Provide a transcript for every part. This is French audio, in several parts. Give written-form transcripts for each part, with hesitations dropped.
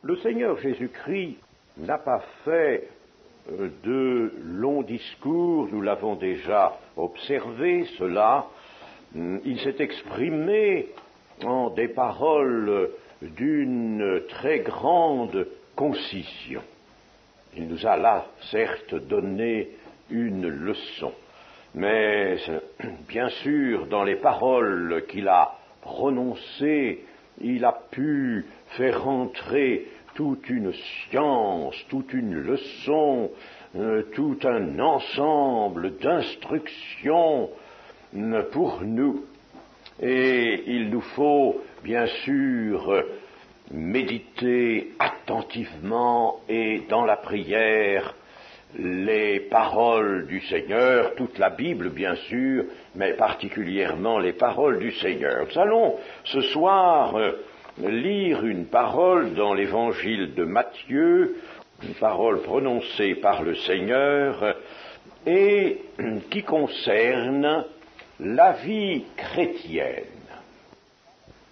Le Seigneur Jésus-Christ n'a pas fait de longs discours, nous l'avons déjà observé cela. Il s'est exprimé en des paroles d'une très grande concision. Il nous a là, certes, donné une leçon, mais bien sûr, dans les paroles qu'il a prononcées, il a pu faire entrer toute une science, toute une leçon, tout un ensemble d'instructions pour nous. Et il nous faut, bien sûr, méditer attentivement et dans la prière les paroles du Seigneur, toute la Bible bien sûr, mais particulièrement les paroles du Seigneur. Nous allons ce soir lire une parole dans l'évangile de Matthieu, une parole prononcée par le Seigneur et qui concerne la vie chrétienne.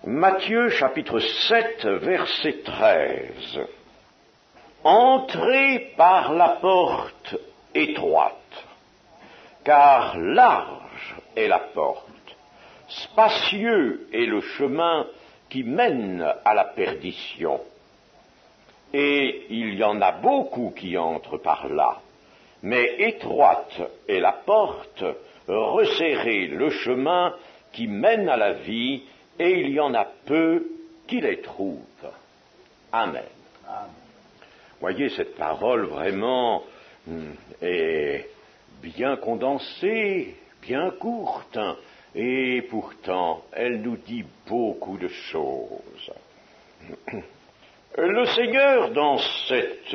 Matthieu chapitre 7 verset 13. Entrez par la porte étroite, car large est la porte, spacieux est le chemin qui mène à la perdition. Et il y en a beaucoup qui entrent par là, mais étroite est la porte, resserré le chemin qui mène à la vie, et il y en a peu qui les trouvent. Amen. Amen. Voyez, cette parole vraiment est bien condensée, bien courte, et pourtant elle nous dit beaucoup de choses. Le Seigneur, dans cette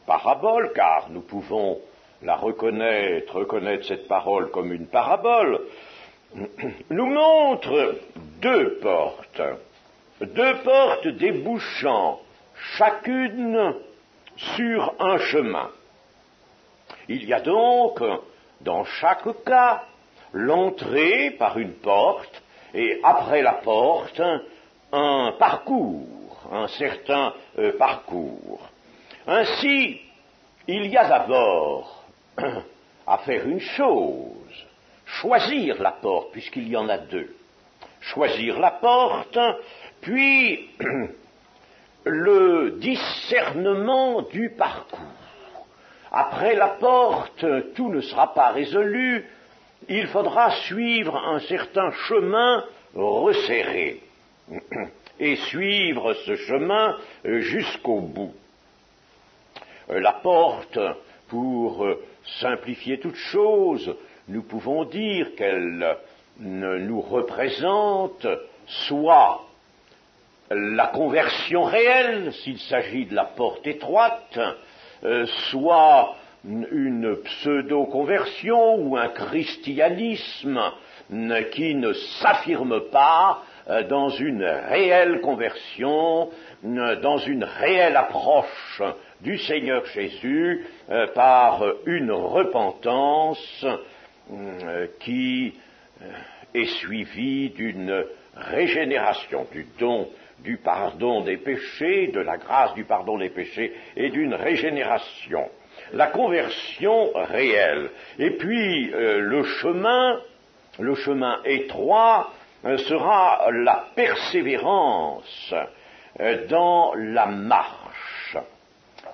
parabole, car nous pouvons la reconnaître cette parole comme une parabole, nous montre deux portes débouchant chacune sur un chemin. Il y a donc, dans chaque cas, l'entrée par une porte et après la porte, un parcours, un certain parcours. Ainsi, il y a d'abord à faire une chose, choisir la porte, puisqu'il y en a deux. Choisir la porte, puis le discernement du parcours. Après la porte, tout ne sera pas résolu, il faudra suivre un certain chemin resserré et suivre ce chemin jusqu'au bout. La porte, pour simplifier toute chose, nous pouvons dire qu'elle nous représente soit la conversion réelle, s'il s'agit de la porte étroite, soit une pseudo-conversion ou un christianisme qui ne s'affirme pas dans une réelle conversion, dans une réelle approche du Seigneur Jésus par une repentance qui est suivie d'une régénération, du don du pardon des péchés, de la grâce du pardon des péchés et d'une régénération. La conversion réelle. Et puis le chemin étroit sera la persévérance dans la marche.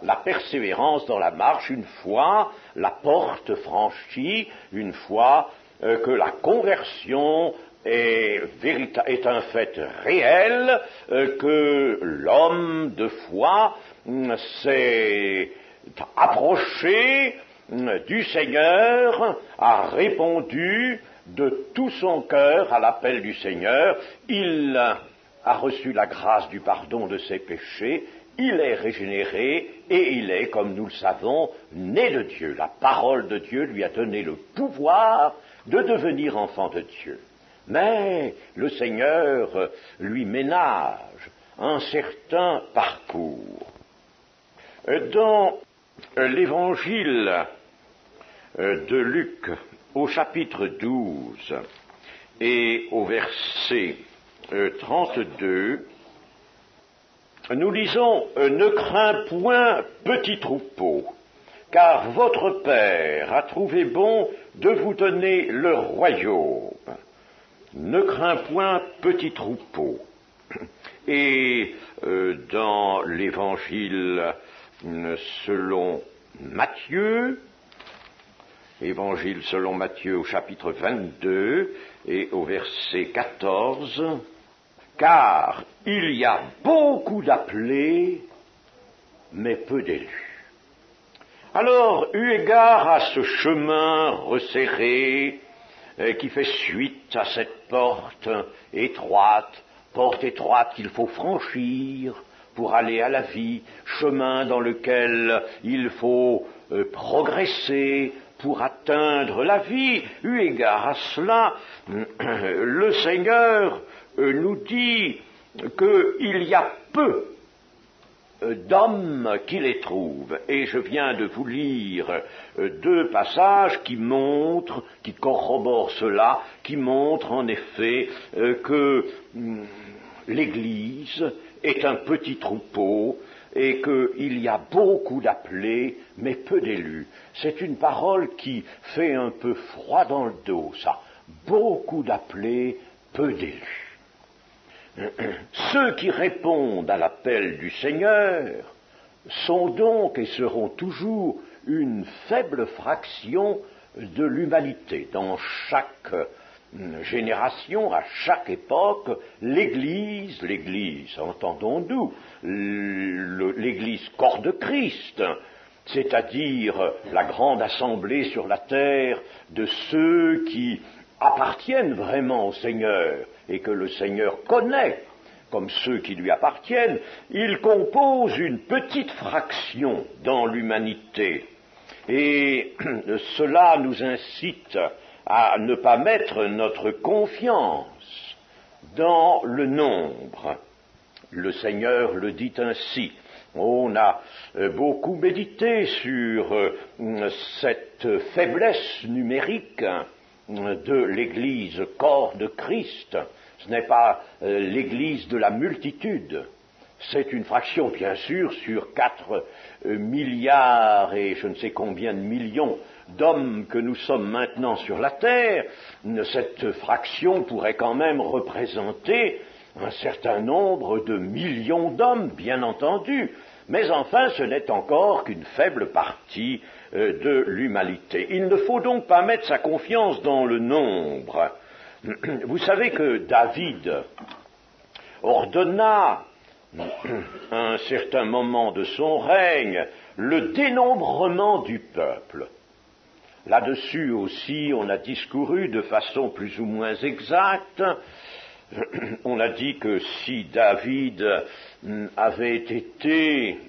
La persévérance dans la marche, une fois la porte franchie, une fois que la conversion est un fait réel, que l'homme de foi s'est approché du Seigneur, a répondu de tout son cœur à l'appel du Seigneur, il a reçu la grâce du pardon de ses péchés, il est régénéré et il est, comme nous le savons, né de Dieu. La parole de Dieu lui a donné le pouvoir de devenir enfant de Dieu. Mais le Seigneur lui ménage un certain parcours. Dans l'évangile de Luc, au chapitre 12 et au verset 32, nous lisons « Ne crains point, petit troupeau, car votre Père a trouvé bon de vous donner le royaume. » Ne crains point, petit troupeau. Et dans l'évangile selon Matthieu, évangile selon Matthieu au chapitre 22 et au verset 14, « Car il y a beaucoup d'appelés, mais peu d'élus. » Alors, eu égard à ce chemin resserré qui fait suite à cette porte étroite qu'il faut franchir pour aller à la vie, chemin dans lequel il faut progresser pour atteindre la vie, eu égard à cela, le Seigneur nous dit qu'il y a peu d'hommes qui les trouvent. Et je viens de vous lire deux passages qui corroborent cela, qui montrent en effet que l'Église est un petit troupeau et qu'il y a beaucoup d'appelés, mais peu d'élus. C'est une parole qui fait un peu froid dans le dos, ça. Beaucoup d'appelés, peu d'élus. Ceux qui répondent à l'appel du Seigneur sont donc et seront toujours une faible fraction de l'humanité. Dans chaque génération, à chaque époque, l'Église, entendons-nous, l'Église corps de Christ, c'est-à-dire la grande assemblée sur la terre de ceux qui appartiennent vraiment au Seigneur et que le Seigneur connaît comme ceux qui lui appartiennent, il compose une petite fraction dans l'humanité. Et cela nous incite à ne pas mettre notre confiance dans le nombre. Le Seigneur le dit ainsi. On a beaucoup médité sur cette faiblesse numérique de l'Église corps de Christ. Ce n'est pas l'Église de la multitude, c'est une fraction bien sûr sur 4 milliards et je ne sais combien de millions d'hommes que nous sommes maintenant sur la terre. Cette fraction pourrait quand même représenter un certain nombre de millions d'hommes, bien entendu, mais enfin ce n'est encore qu'une faible partie de l'humanité. Il ne faut donc pas mettre sa confiance dans le nombre. Vous savez que David ordonna à un certain moment de son règne le dénombrement du peuple. Là-dessus aussi, on a discouru de façon plus ou moins exacte. On a dit que si David avait été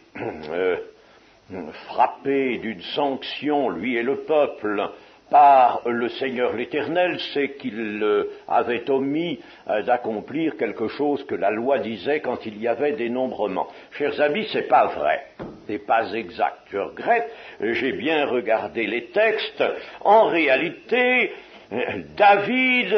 frappé d'une sanction, lui et le peuple, par le Seigneur l'Éternel, c'est qu'il avait omis d'accomplir quelque chose que la loi disait quand il y avait dénombrement. Chers amis, c'est pas vrai, c'est pas exact. Je regrette, j'ai bien regardé les textes. En réalité, David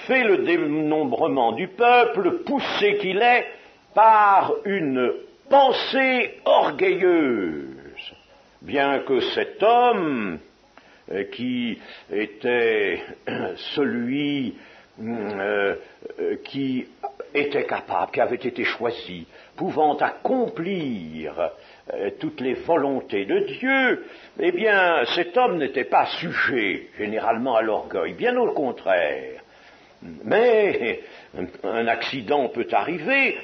fait le dénombrement du peuple, poussé qu'il est par une pensée orgueilleuse, bien que cet homme qui était celui qui était capable, qui avait été choisi, pouvant accomplir toutes les volontés de Dieu, eh bien, cet homme n'était pas sujet généralement à l'orgueil, bien au contraire. Mais un accident peut arriver,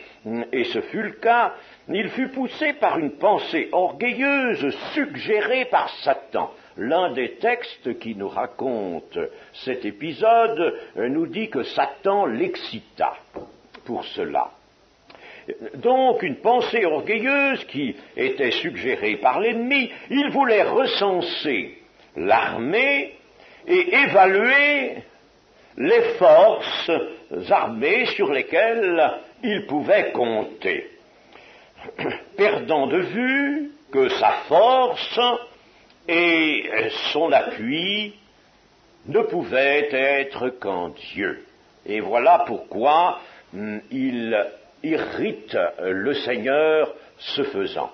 et ce fut le cas. Il fut poussé par une pensée orgueilleuse suggérée par Satan. L'un des textes qui nous raconte cet épisode nous dit que Satan l'excita pour cela. Donc, une pensée orgueilleuse qui était suggérée par l'ennemi, il voulait recenser l'armée et évaluer les forces armées sur lesquelles il pouvait compter, perdant de vue que sa force et son appui ne pouvaient être qu'en Dieu. Et voilà pourquoi il irrite le Seigneur ce faisant.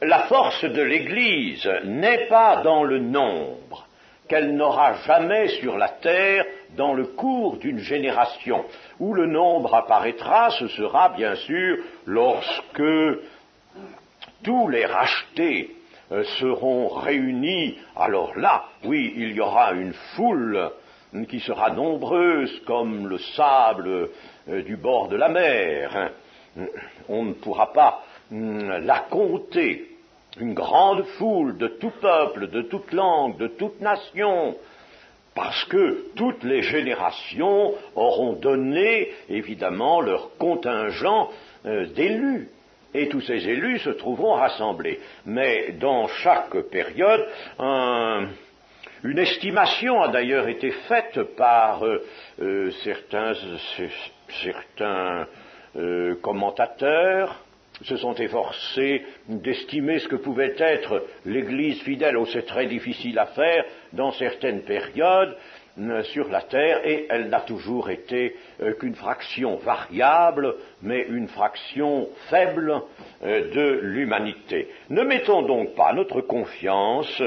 La force de l'Église n'est pas dans le nombre, qu'elle n'aura jamais sur la terre dans le cours d'une génération. Où le nombre apparaîtra, ce sera bien sûr lorsque tous les rachetés seront réunis. Alors là, oui, il y aura une foule qui sera nombreuse comme le sable du bord de la mer. On ne pourra pas la compter. Une grande foule de tout peuple, de toute langue, de toute nation, parce que toutes les générations auront donné, évidemment, leur contingent d'élus. Et tous ces élus se trouveront rassemblés. Mais dans chaque période, une estimation a d'ailleurs été faite par certains commentateurs, se sont efforcés d'estimer ce que pouvait être l'Église fidèle. Oh, c'est très difficile à faire dans certaines périodes sur la terre, et elle n'a toujours été qu'une fraction variable, mais une fraction faible de l'humanité. Ne mettons donc pas notre confiance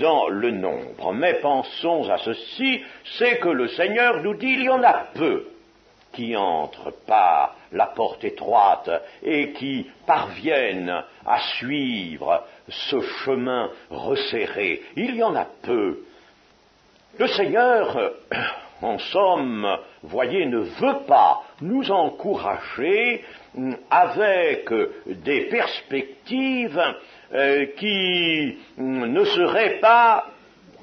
dans le nombre, mais pensons à ceci, c'est que le Seigneur nous dit il y en a peu qui entrent par la porte étroite et qui parviennent à suivre ce chemin resserré. Il y en a peu. Le Seigneur, en somme, voyez, ne veut pas nous encourager avec des perspectives qui ne seraient pas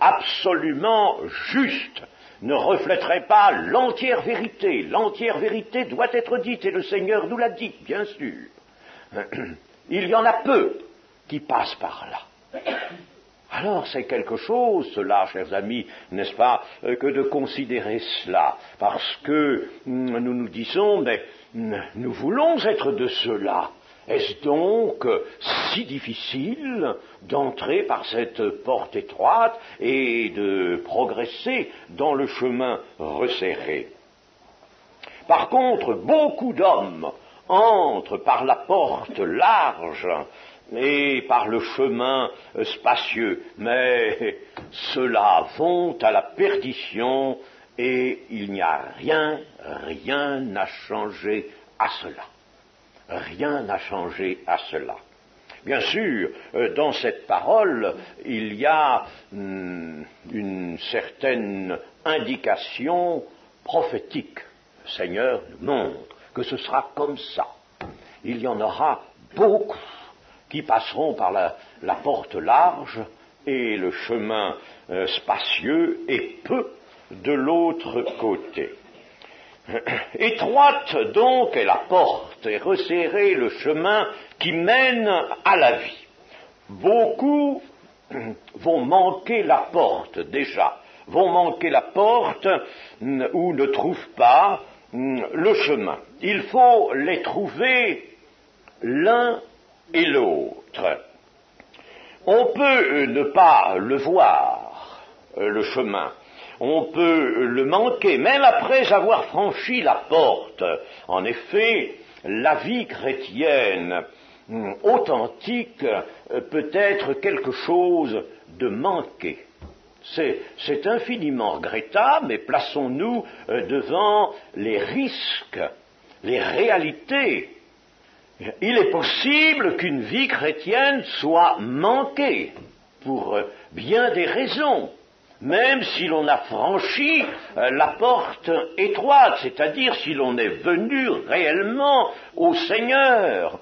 absolument justes, ne reflèterait pas l'entière vérité. L'entière vérité doit être dite, et le Seigneur nous l'a dit, bien sûr. Il y en a peu qui passent par là. Alors c'est quelque chose, cela, chers amis, n'est-ce pas, que de considérer cela, parce que nous nous disons, mais nous voulons être de ceux-là. Est-ce donc si difficile d'entrer par cette porte étroite et de progresser dans le chemin resserré? Par contre, beaucoup d'hommes entrent par la porte large et par le chemin spacieux, mais ceux-là vont à la perdition et il n'y a rien à changer à cela. Rien n'a changé à cela. Bien sûr, dans cette parole, il y a une certaine indication prophétique. Le Seigneur nous montre que ce sera comme ça. Il y en aura beaucoup qui passeront par la porte large et le chemin spacieux, et peu de l'autre côté. Étroite donc est la porte et resserré le chemin qui mène à la vie. Beaucoup vont manquer la porte déjà, vont manquer la porte ou ne trouvent pas le chemin. Il faut les trouver l'un et l'autre. On peut ne pas le voir, le chemin. On peut le manquer, même après avoir franchi la porte. En effet, la vie chrétienne authentique peut être quelque chose de manqué. C'est infiniment regrettable, mais plaçons-nous devant les risques, les réalités. Il est possible qu'une vie chrétienne soit manquée pour bien des raisons, même si l'on a franchi la porte étroite, c'est-à-dire si l'on est venu réellement au Seigneur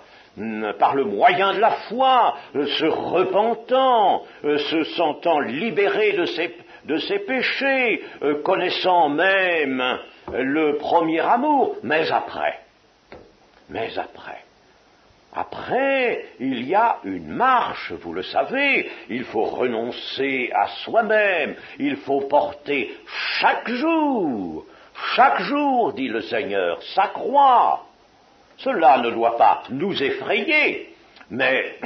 par le moyen de la foi, se repentant, se sentant libéré de ses péchés, connaissant même le premier amour, mais après, il y a une marche, vous le savez, il faut renoncer à soi-même, il faut porter chaque jour, dit le Seigneur, sa croix. Cela ne doit pas nous effrayer, mais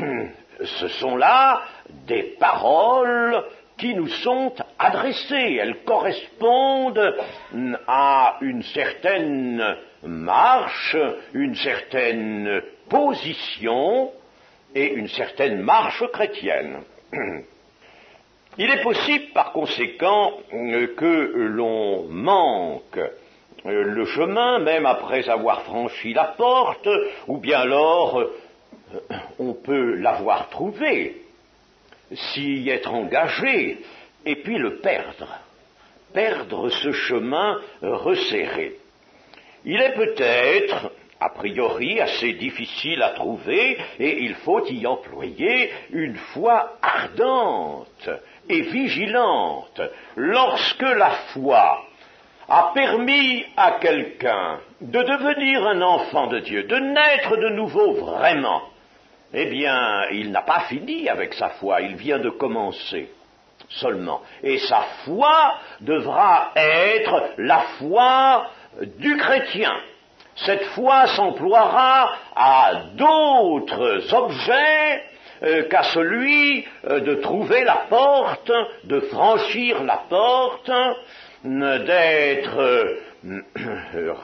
ce sont là des paroles qui nous sont adressées, elles correspondent à une certaine marche, une certaine position et une certaine marche chrétienne. Il est possible, par conséquent, que l'on manque le chemin, même après avoir franchi la porte, ou bien alors on peut l'avoir trouvé, s'y être engagé, et puis le perdre ce chemin resserré. Il est peut-être, a priori, assez difficile à trouver, et il faut y employer une foi ardente et vigilante. Lorsque la foi a permis à quelqu'un de devenir un enfant de Dieu, de naître de nouveau vraiment, eh bien, il n'a pas fini avec sa foi, il vient de commencer seulement. Et sa foi devra être la foi du chrétien. Cette foi s'emploiera à d'autres objets qu'à celui de trouver la porte, de franchir la porte, d'être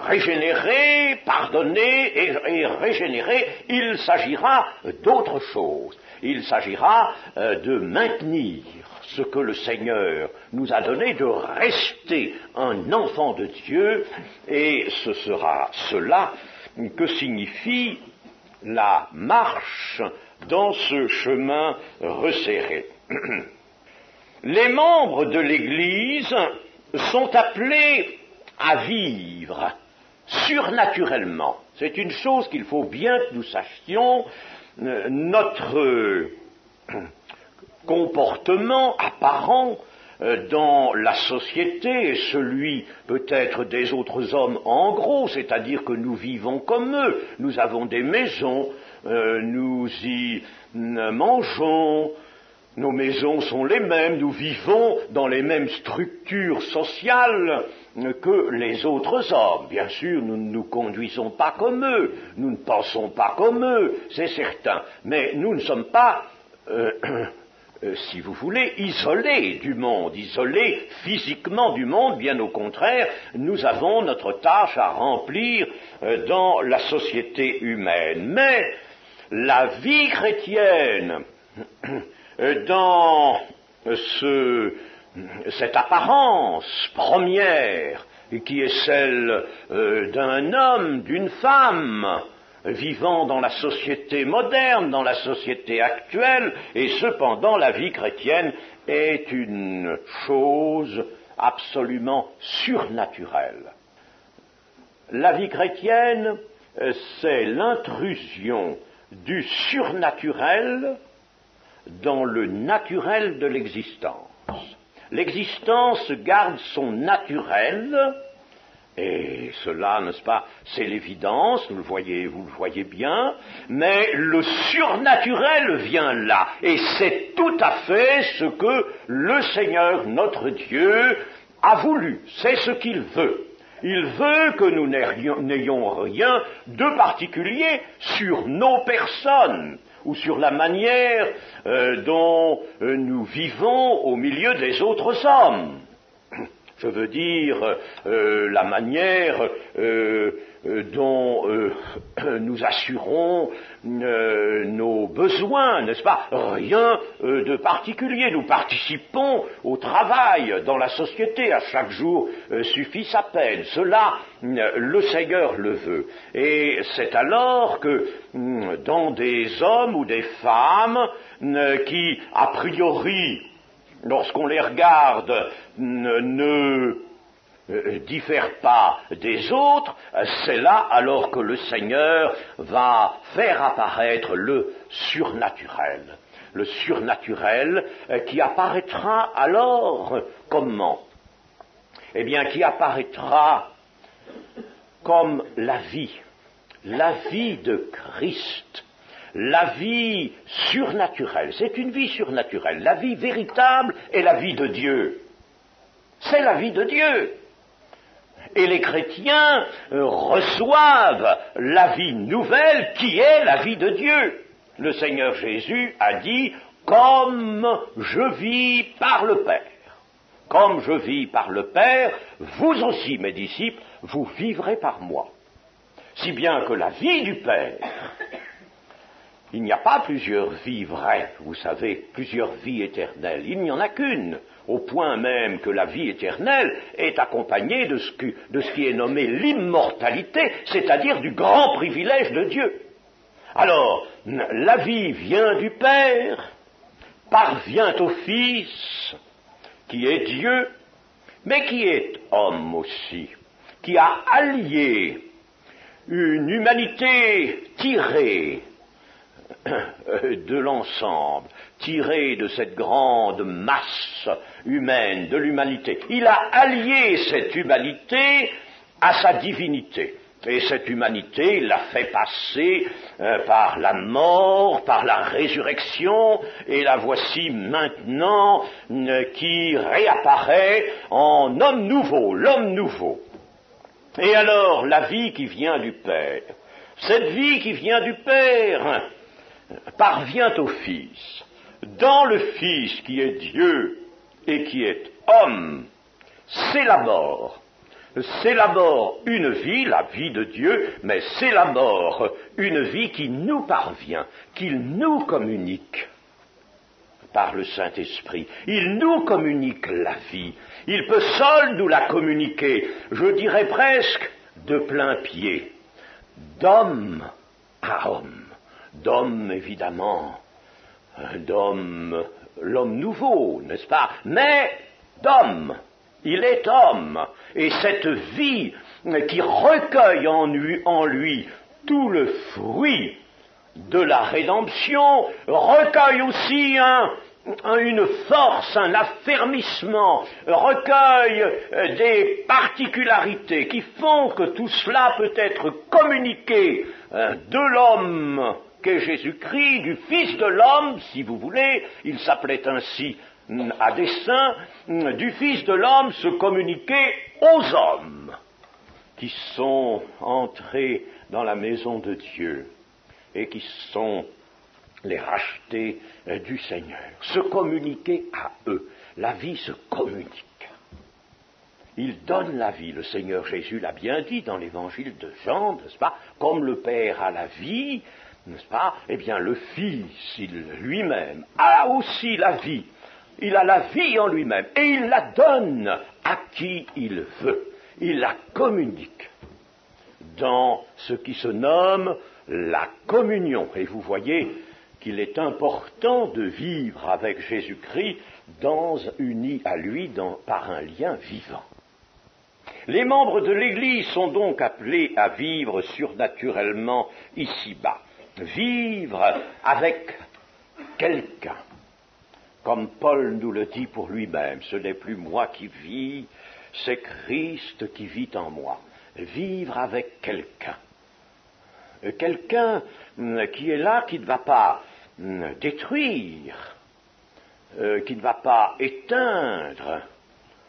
régénéré, pardonné et régénéré. Il s'agira d'autre chose. Il s'agira de maintenir ce que le Seigneur nous a donné, de rester un enfant de Dieu, et ce sera cela que signifie la marche dans ce chemin resserré. Les membres de l'Église sont appelés à vivre surnaturellement. C'est une chose qu'il faut bien que nous sachions. Notre comportement apparent dans la société et celui peut-être des autres hommes en gros, c'est-à-dire que nous vivons comme eux, nous avons des maisons, nous y mangeons, nos maisons sont les mêmes, nous vivons dans les mêmes structures sociales que les autres hommes. Bien sûr, nous ne nous conduisons pas comme eux, nous ne pensons pas comme eux, c'est certain, mais nous ne sommes pas si vous voulez, isolés du monde, isolés physiquement du monde, bien au contraire, nous avons notre tâche à remplir dans la société humaine. Mais la vie chrétienne, dans cette apparence première, qui est celle d'un homme, d'une femme, vivant dans la société moderne, dans la société actuelle, et cependant la vie chrétienne est une chose absolument surnaturelle. La vie chrétienne, c'est l'intrusion du surnaturel dans le naturel de l'existence. L'existence garde son naturel, et cela, n'est-ce pas, c'est l'évidence, vous le voyez bien, mais le surnaturel vient là, et c'est tout à fait ce que le Seigneur, notre Dieu, a voulu, c'est ce qu'il veut. Il veut que nous n'ayons rien de particulier sur nos personnes, ou sur la manière dont nous vivons au milieu des autres hommes. Je veux dire, la manière dont nous assurons nos besoins, n'est-ce pas? Rien de particulier. Nous participons au travail dans la société. À chaque jour suffit sa peine. Cela, le Seigneur le veut. Et c'est alors que dans des hommes ou des femmes qui, a priori, lorsqu'on les regarde, ne diffèrent pas des autres, c'est là alors que le Seigneur va faire apparaître le surnaturel. Le surnaturel qui apparaîtra alors comment? Eh bien, qui apparaîtra comme la vie de Christ. La vie surnaturelle, c'est une vie surnaturelle. La vie véritable est la vie de Dieu. C'est la vie de Dieu. Et les chrétiens reçoivent la vie nouvelle qui est la vie de Dieu. Le Seigneur Jésus a dit « Comme je vis par le Père ». comme je vis par le Père, vous aussi, mes disciples, vous vivrez par moi. Si bien que la vie du Père, il n'y a pas plusieurs vies vraies, vous savez, plusieurs vies éternelles, il n'y en a qu'une, au point même que la vie éternelle est accompagnée de ce qui est nommé l'immortalité, c'est-à-dire du grand privilège de Dieu. Alors, la vie vient du Père, parvient au Fils, qui est Dieu, mais qui est homme aussi, qui a allié une humanité tirée de l'ensemble, tirée de cette grande masse humaine de l'humanité. Il a allié cette humanité à sa divinité. Et cette humanité, il l'a fait passer par la mort, par la résurrection, et la voici maintenant qui réapparaît en homme nouveau, l'homme nouveau. Et alors, la vie qui vient du Père, cette vie qui vient du Père parvient au Fils. Dans le Fils qui est Dieu et qui est homme, s'élabore une vie, la vie de Dieu, mais s'élabore une vie qui nous parvient, qu'il nous communique par le Saint-Esprit. Il nous communique la vie. Il peut seul nous la communiquer, je dirais presque de plein pied, d'homme à homme, d'homme évidemment, d'homme, l'homme nouveau, n'est-ce pas, mais d'homme. Il est homme, et cette vie qui recueille en lui tout le fruit de la rédemption, recueille aussi une force, un affermissement, recueille des particularités qui font que tout cela peut être communiqué de l'homme qu'est Jésus-Christ, du Fils de l'homme, si vous voulez, il s'appelait ainsi à dessein, du Fils de l'homme se communiquer aux hommes qui sont entrés dans la maison de Dieu et qui sont les rachetés du Seigneur. Se communiquer à eux. La vie se communique. Il donne la vie. Le Seigneur Jésus l'a bien dit dans l'évangile de Jean, n'est-ce pas? Comme le Père a la vie, n'est-ce pas? Eh bien, le Fils, lui-même, a aussi la vie. Il a la vie en lui-même et il la donne à qui il veut. Il la communique dans ce qui se nomme la communion. Et vous voyez qu'il est important de vivre avec Jésus-Christ unis à lui par un lien vivant. Les membres de l'Église sont donc appelés à vivre surnaturellement ici-bas. Vivre avec quelqu'un. Comme Paul nous le dit pour lui-même, ce n'est plus moi qui vis, c'est Christ qui vit en moi. Vivre avec quelqu'un. Quelqu'un qui est là, qui ne va pas détruire, qui ne va pas éteindre,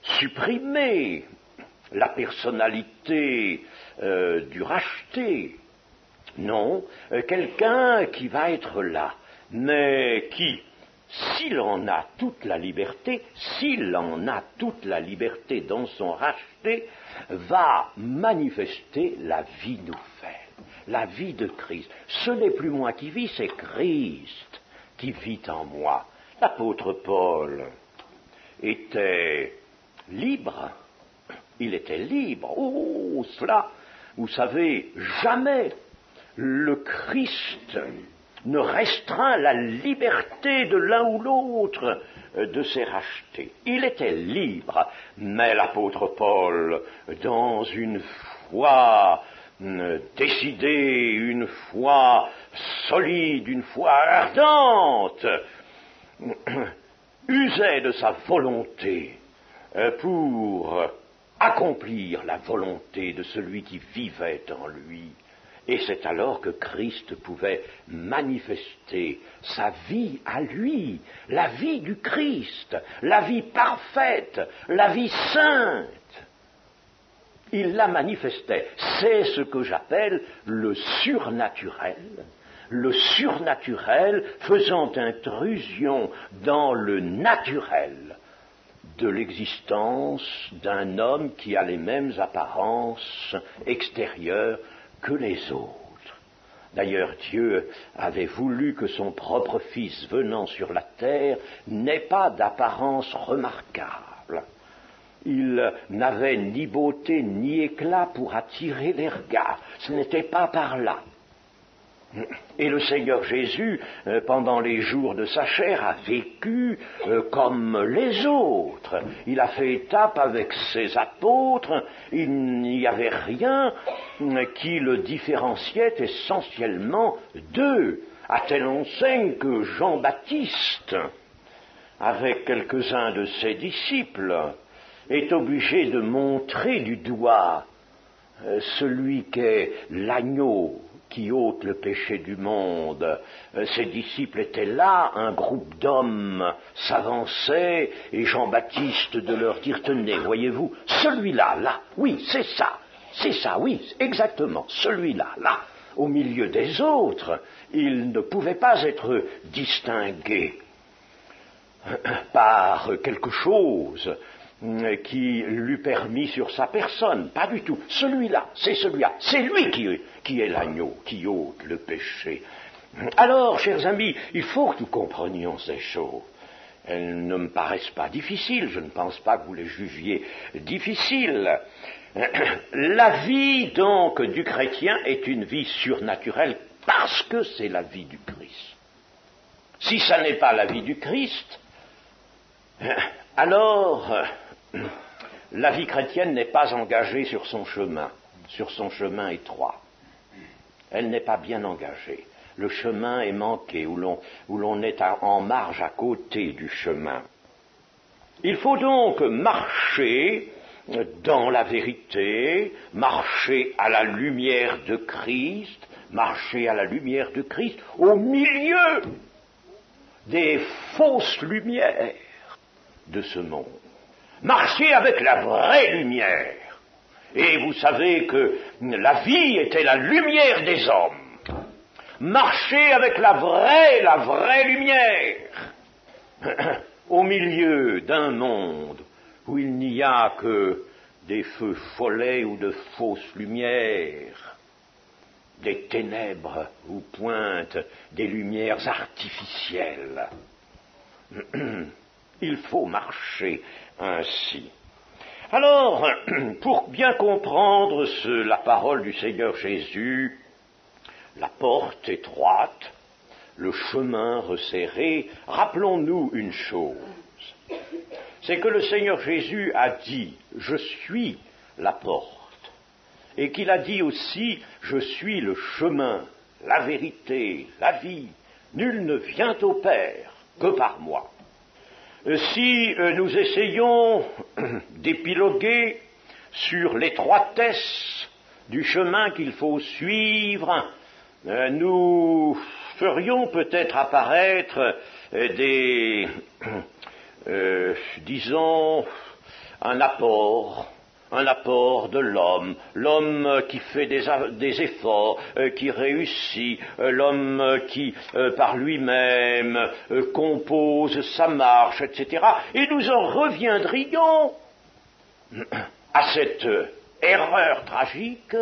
supprimer la personnalité du racheté. Non, quelqu'un qui va être là, mais qui, s'il en a toute la liberté dans son racheté, va manifester la vie nouvelle, la vie de Christ. Ce n'est plus moi qui vis, c'est Christ qui vit en moi. L'apôtre Paul était libre, il était libre. Oh, cela, vous savez, jamais le Christ ne restreint la liberté de l'un ou l'autre de ses rachetés. Il était libre, mais l'apôtre Paul, dans une foi décidée, une foi solide, une foi ardente, usait de sa volonté pour accomplir la volonté de celui qui vivait en lui. Et c'est alors que Christ pouvait manifester sa vie à lui, la vie du Christ, la vie parfaite, la vie sainte. Il la manifestait. C'est ce que j'appelle le surnaturel faisant intrusion dans le naturel, de l'existence d'un homme qui a les mêmes apparences extérieures que les autres. D'ailleurs, Dieu avait voulu que son propre Fils, venant sur la terre, n'ait pas d'apparence remarquable. Il n'avait ni beauté ni éclat pour attirer les regards. Ce n'était pas par là. Et le Seigneur Jésus, pendant les jours de sa chair, a vécu comme les autres. Il a fait étape avec ses apôtres. Il n'y avait rien qui le différenciait essentiellement d'eux, à telle enseigne que Jean-Baptiste, avec quelques-uns de ses disciples, est obligé de montrer du doigt celui qu'est l'agneau qui ôte le péché du monde. Ses disciples étaient là, un groupe d'hommes s'avançait, et Jean-Baptiste de leur dire, tenez, voyez-vous, celui-là, là, oui, c'est ça, oui, exactement, celui-là, là, au milieu des autres, il ne pouvait pas être distingué par quelque chose qui l'eût permis sur sa personne. Pas du tout. Celui-là, c'est lui qui est l'agneau, qui ôte le péché. Alors, chers amis, il faut que nous comprenions ces choses. Elles ne me paraissent pas difficiles, je ne pense pas que vous les jugiez difficiles. La vie, donc, du chrétien est une vie surnaturelle parce que c'est la vie du Christ. Si ça n'est pas la vie du Christ, alors la vie chrétienne n'est pas engagée sur son chemin étroit. Elle n'est pas bien engagée. Le chemin est manqué, où l'on est en marge à côté du chemin. Il faut donc marcher dans la vérité, marcher à la lumière de Christ, au milieu des fausses lumières de ce monde. Marcher avec la vraie lumière. Et vous savez que la vie était la lumière des hommes. Marcher avec la vraie lumière. Au milieu d'un monde où il n'y a que des feux follets ou de fausses lumières, des ténèbres où pointent des lumières artificielles. Il faut marcher ainsi. Alors, pour bien comprendre la parole du Seigneur Jésus, la porte étroite, le chemin resserré, rappelons-nous une chose, c'est que le Seigneur Jésus a dit « Je suis la porte » et qu'il a dit aussi « Je suis le chemin, la vérité, la vie, nul ne vient au Père que par moi ». Si nous essayons d'épiloguer sur l'étroitesse du chemin qu'il faut suivre, nous ferions peut-être apparaître disons, un apport de l'homme qui fait des efforts, qui réussit, l'homme qui par lui-même compose sa marche, etc. Et nous en reviendrions à cette erreur tragique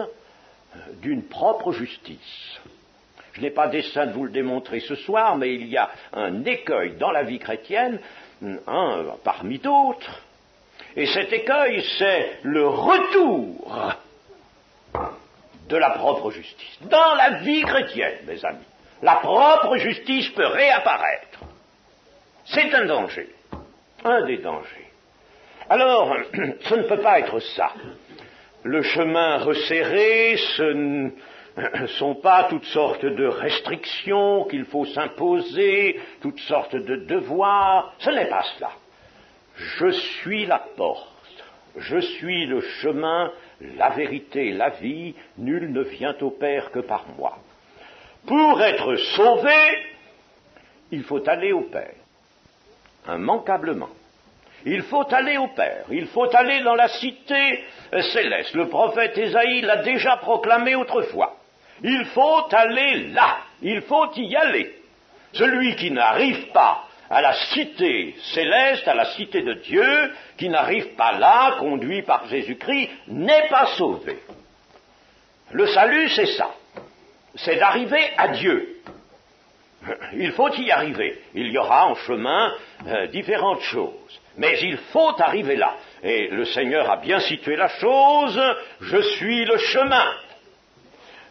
d'une propre justice. Je n'ai pas dessein de vous le démontrer ce soir, mais il y a un écueil dans la vie chrétienne, un parmi d'autres. Et cet écueil, c'est le retour de la propre justice. Dans la vie chrétienne, mes amis, la propre justice peut réapparaître. C'est un danger, un des dangers. Alors, ce ne peut pas être ça. Le chemin resserré, ce ne sont pas toutes sortes de restrictions qu'il faut s'imposer, toutes sortes de devoirs, ce n'est pas cela. Je suis la porte, je suis le chemin, la vérité, la vie, nul ne vient au Père que par moi. Pour être sauvé, il faut aller au Père, immanquablement. Il faut aller au Père, il faut aller dans la cité céleste. Le prophète Ésaïe l'a déjà proclamé autrefois. Il faut aller là, il faut y aller. Celui qui n'arrive pas à la cité céleste, à la cité de Dieu, qui n'arrive pas là, conduit par Jésus-Christ, n'est pas sauvé. Le salut, c'est ça. C'est d'arriver à Dieu. Il faut y arriver. Il y aura en chemin différentes choses. Mais il faut arriver là. Et le Seigneur a bien situé la chose. Je suis le chemin.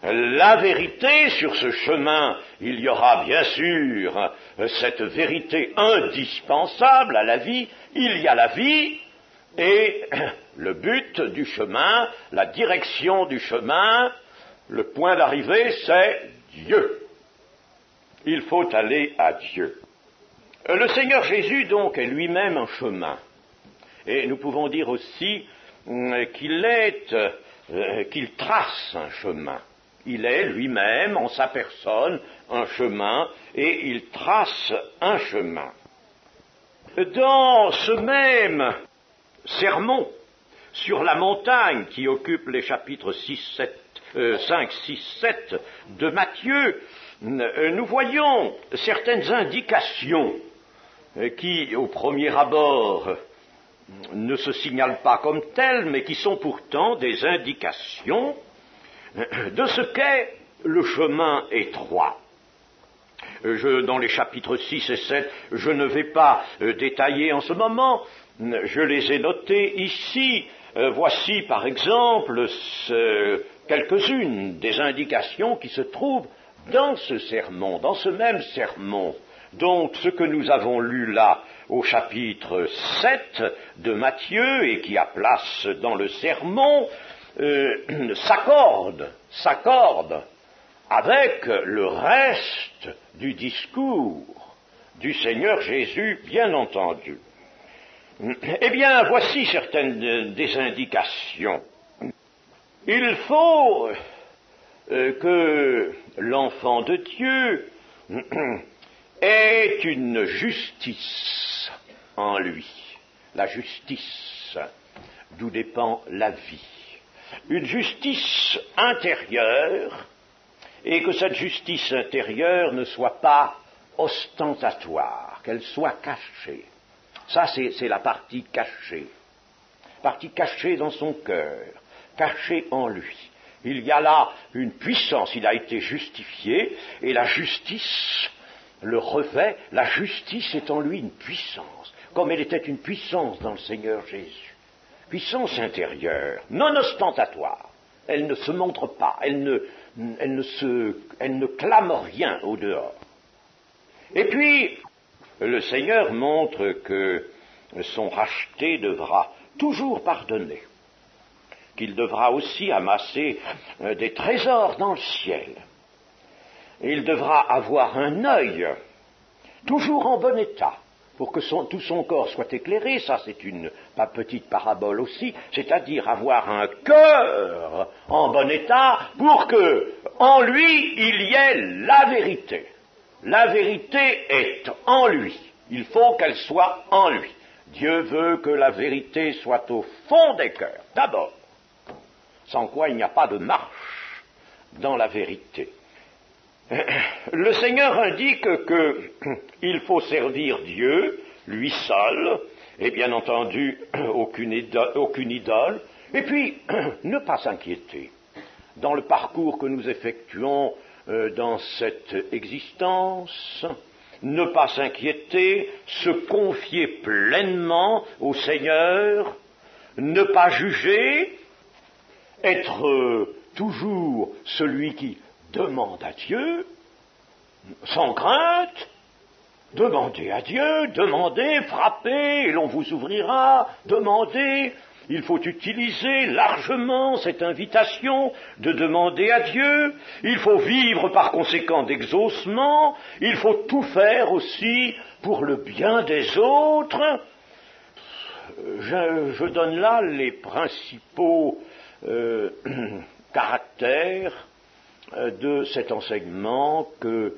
La vérité, sur ce chemin, il y aura bien sûr cette vérité indispensable à la vie. Il y a la vie et le but du chemin, la direction du chemin, le point d'arrivée, c'est Dieu. Il faut aller à Dieu. Le Seigneur Jésus, donc, est lui-même un chemin. Et nous pouvons dire aussi qu'il trace un chemin. Il est lui-même, en sa personne, un chemin, et il trace un chemin. Dans ce même sermon sur la montagne qui occupe les chapitres 5, 6, 7 de Matthieu, nous voyons certaines indications qui, au premier abord, ne se signalent pas comme telles, mais qui sont pourtant des indications de ce qu'est le chemin étroit. Dans les chapitres 6 et 7, je ne vais pas détailler en ce moment, je les ai notés ici. Voici par exemple quelques-unes des indications qui se trouvent dans ce sermon, dans ce même sermon. Donc ce que nous avons lu là au chapitre 7 de Matthieu et qui a place dans le sermon s'accorde avec le reste du discours du Seigneur Jésus, bien entendu. Eh bien, voici certaines des indications. Il faut que l'enfant de Dieu ait une justice en lui. La justice, d'où dépend la vie. Une justice intérieure, et que cette justice intérieure ne soit pas ostentatoire, qu'elle soit cachée. Ça, c'est la partie cachée dans son cœur, cachée en lui. Il y a là une puissance, il a été justifié, et la justice le revêt, la justice est en lui une puissance, comme elle était une puissance dans le Seigneur Jésus. Puissance intérieure, non ostentatoire. Elle ne se montre pas, elle ne clame rien au dehors. Et puis, le Seigneur montre que son racheté devra toujours pardonner, qu'il devra aussi amasser des trésors dans le ciel. Et il devra avoir un œil toujours en bon état, pour que tout son corps soit éclairé, ça c'est une petite parabole aussi, c'est-à-dire avoir un cœur en bon état pour que en lui il y ait la vérité. La vérité est en lui, il faut qu'elle soit en lui. Dieu veut que la vérité soit au fond des cœurs, d'abord, sans quoi il n'y a pas de marche dans la vérité. Le Seigneur indique qu'il faut servir Dieu, lui seul, et bien entendu aucune idole, et puis ne pas s'inquiéter. Dans le parcours que nous effectuons dans cette existence, ne pas s'inquiéter, se confier pleinement au Seigneur, ne pas juger, être toujours celui qui demande à Dieu, sans crainte, demandez à Dieu, demandez, frappez, et l'on vous ouvrira, demandez. Il faut utiliser largement cette invitation de demander à Dieu, il faut vivre par conséquent d'exaucement, il faut tout faire aussi pour le bien des autres. Je donne là les principaux caractères de cet enseignement que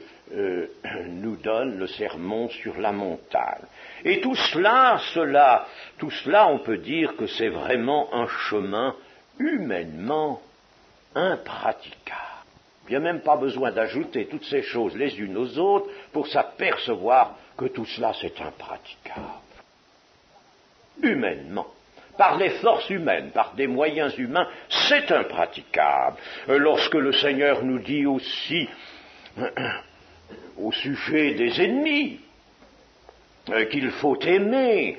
nous donne le sermon sur la montagne. Et tout cela, on peut dire que c'est vraiment un chemin humainement impraticable. Il n'y a même pas besoin d'ajouter toutes ces choses les unes aux autres pour s'apercevoir que tout cela c'est impraticable. Humainement, par les forces humaines, par des moyens humains, c'est impraticable. Lorsque le Seigneur nous dit aussi au sujet des ennemis qu'il faut aimer,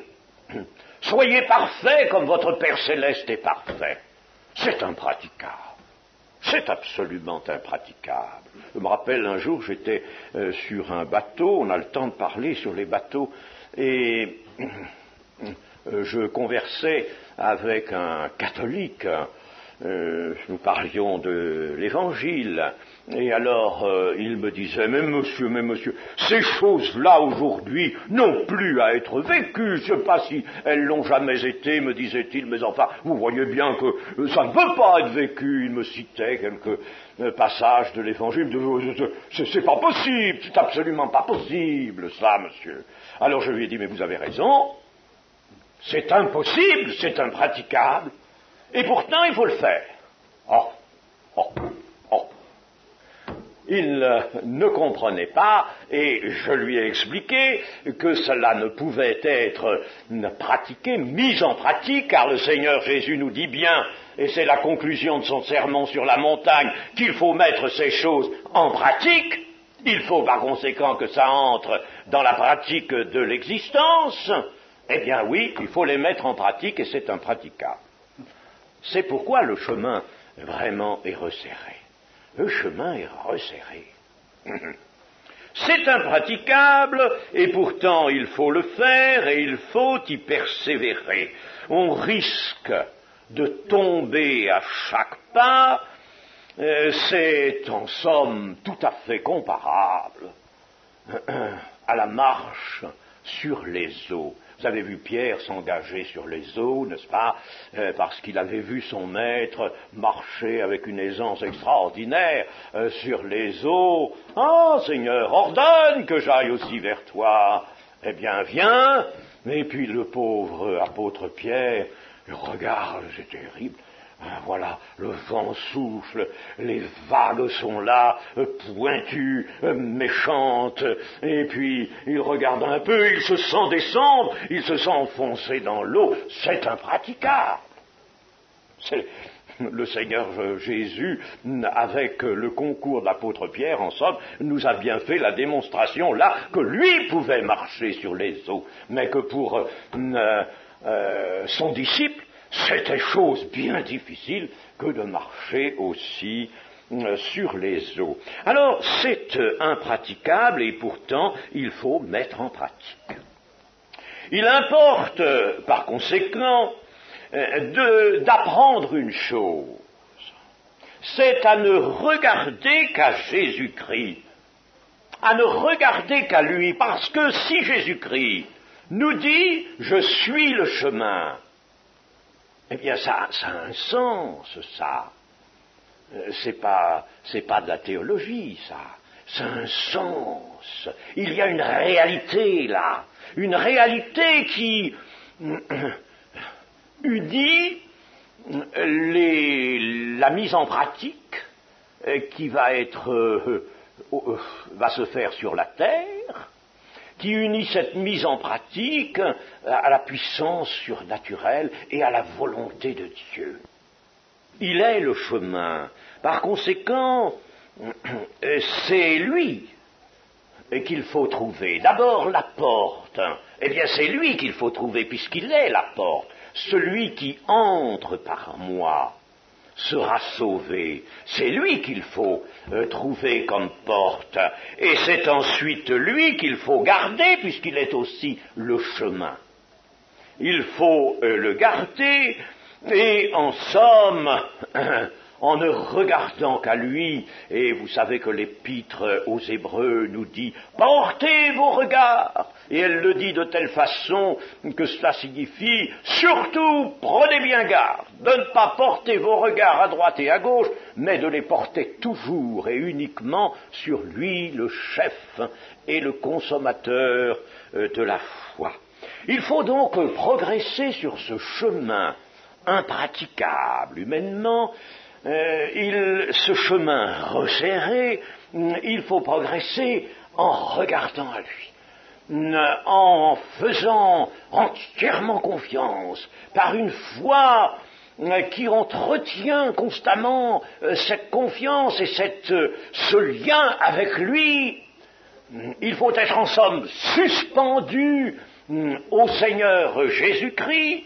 soyez parfaits comme votre Père céleste est parfait, c'est impraticable. C'est absolument impraticable. Je me rappelle un jour, j'étais sur un bateau, on a le temps de parler sur les bateaux, et je conversais avec un catholique, nous parlions de l'Évangile, et alors il me disait, mais monsieur, ces choses-là aujourd'hui n'ont plus à être vécues, je ne sais pas si elles l'ont jamais été, me disait-il, mais enfin, vous voyez bien que ça ne peut pas être vécu. Il me citait quelques passages de l'Évangile, c'est pas possible, c'est absolument pas possible, ça, monsieur. Alors je lui ai dit, mais vous avez raison, c'est impossible, c'est impraticable, et pourtant il faut le faire. Oh. Il ne comprenait pas, et je lui ai expliqué que cela ne pouvait être pratiqué, mis en pratique, car le Seigneur Jésus nous dit bien, et c'est la conclusion de son sermon sur la montagne, qu'il faut mettre ces choses en pratique. Il faut par conséquent que ça entre dans la pratique de l'existence. Eh bien oui, il faut les mettre en pratique, et c'est impraticable. C'est pourquoi le chemin vraiment est resserré. Le chemin est resserré. C'est impraticable, et pourtant il faut le faire, et il faut y persévérer. On risque de tomber à chaque pas, c'est en somme tout à fait comparable à la marche sur les eaux. Vous avez vu Pierre s'engager sur les eaux, n'est-ce pas, parce qu'il avait vu son maître marcher avec une aisance extraordinaire sur les eaux. « Ah, Seigneur, ordonne que j'aille aussi vers toi. » Eh bien, viens. Et puis le pauvre apôtre Pierre, le regard, c'est terrible. Voilà, le vent souffle, les vagues sont là, pointues, méchantes, et puis il regarde un peu, il se sent descendre, il se sent enfoncer dans l'eau, c'est impraticable. Le Seigneur Jésus, avec le concours de l'apôtre Pierre, en somme, nous a bien fait la démonstration là que lui pouvait marcher sur les eaux, mais que pour son disciple, c'était chose bien difficile que de marcher aussi sur les eaux. Alors, c'est impraticable et pourtant, il faut mettre en pratique. Il importe, par conséquent, d'apprendre une chose. C'est à ne regarder qu'à Jésus-Christ, à ne regarder qu'à lui, parce que si Jésus-Christ nous dit « Je suis le chemin », eh bien, ça a un sens, ça. C'est pas de la théologie, ça. Ça a un sens. Il y a une réalité, là. Une réalité qui unit la mise en pratique qui va se faire sur la terre, qui unit cette mise en pratique à la puissance surnaturelle et à la volonté de Dieu. Il est le chemin. Par conséquent, c'est lui qu'il faut trouver. D'abord la porte. Eh bien, c'est lui qu'il faut trouver puisqu'il est la porte. Celui qui entre par moi sera sauvé. C'est lui qu'il faut trouver comme porte. Et c'est ensuite lui qu'il faut garder, puisqu'il est aussi le chemin. Il faut le garder, et en somme, en ne regardant qu'à lui, et vous savez que l'épître aux Hébreux nous dit « Portez vos regards !» Et elle le dit de telle façon que cela signifie « Surtout, prenez bien garde de ne pas porter vos regards à droite et à gauche, mais de les porter toujours et uniquement sur lui, le chef et le consommateur de la foi. » Il faut donc progresser sur ce chemin impraticable humainement, ce chemin resserré, il faut progresser en regardant à lui, en faisant entièrement confiance, par une foi qui entretient constamment cette confiance et ce lien avec lui. Il faut être en somme suspendu au Seigneur Jésus-Christ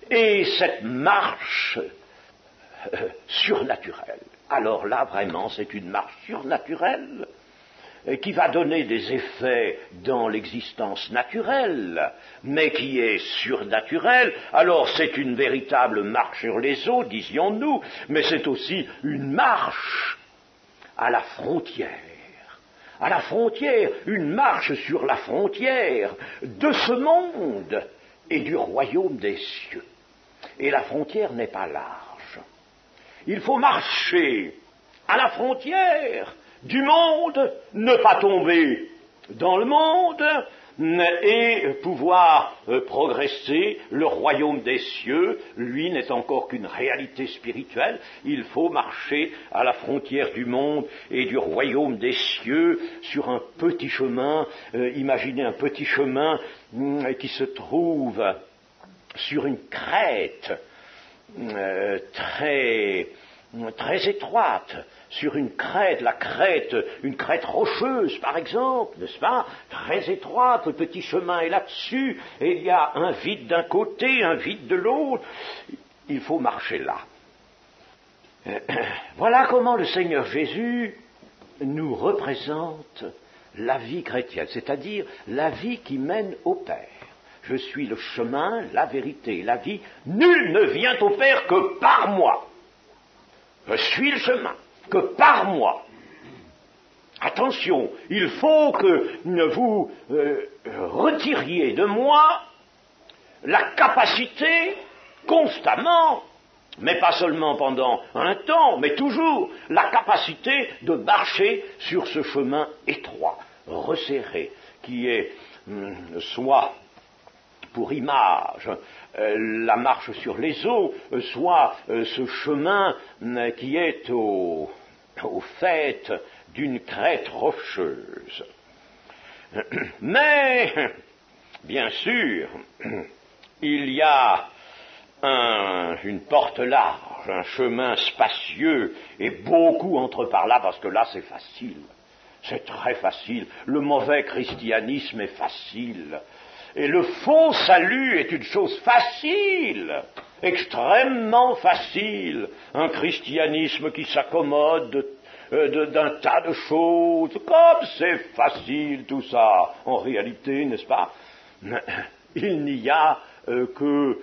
et cette marche surnaturelle. Alors là, vraiment, c'est une marche surnaturelle qui va donner des effets dans l'existence naturelle, mais qui est surnaturelle. Alors c'est une véritable marche sur les eaux, disions-nous, mais c'est aussi une marche à la frontière. À la frontière, une marche sur la frontière de ce monde et du royaume des cieux. Et la frontière n'est pas large. Il faut marcher à la frontière du monde, ne pas tomber dans le monde et pouvoir progresser. Le royaume des cieux, lui, n'est encore qu'une réalité spirituelle. Il faut marcher à la frontière du monde et du royaume des cieux sur un petit chemin. Imaginez un petit chemin qui se trouve sur une crête très étroite, sur une crête, une crête rocheuse par exemple, n'est-ce pas, très étroite, le petit chemin est là-dessus, et il y a un vide d'un côté, un vide de l'autre, il faut marcher là. Voilà comment le Seigneur Jésus nous représente la vie chrétienne, c'est-à-dire la vie qui mène au Père. Je suis le chemin, la vérité, la vie, nul ne vient au Père que par moi. Je suis le chemin, que par moi. Attention, il faut que vous retiriez de moi la capacité, constamment, mais pas seulement pendant un temps, mais toujours, la capacité de marcher sur ce chemin étroit, resserré, qui est soit pour image la marche sur les eaux, soit ce chemin qui est au fait d'une crête rocheuse. Mais, bien sûr, il y a une porte large, un chemin spacieux, et beaucoup entrent par là, parce que là c'est facile, c'est très facile. Le mauvais christianisme est facile. Et le faux salut est une chose facile, extrêmement facile. Un christianisme qui s'accommode d'un tas de choses, comme c'est facile tout ça. En réalité, n'est-ce pas, il n'y a que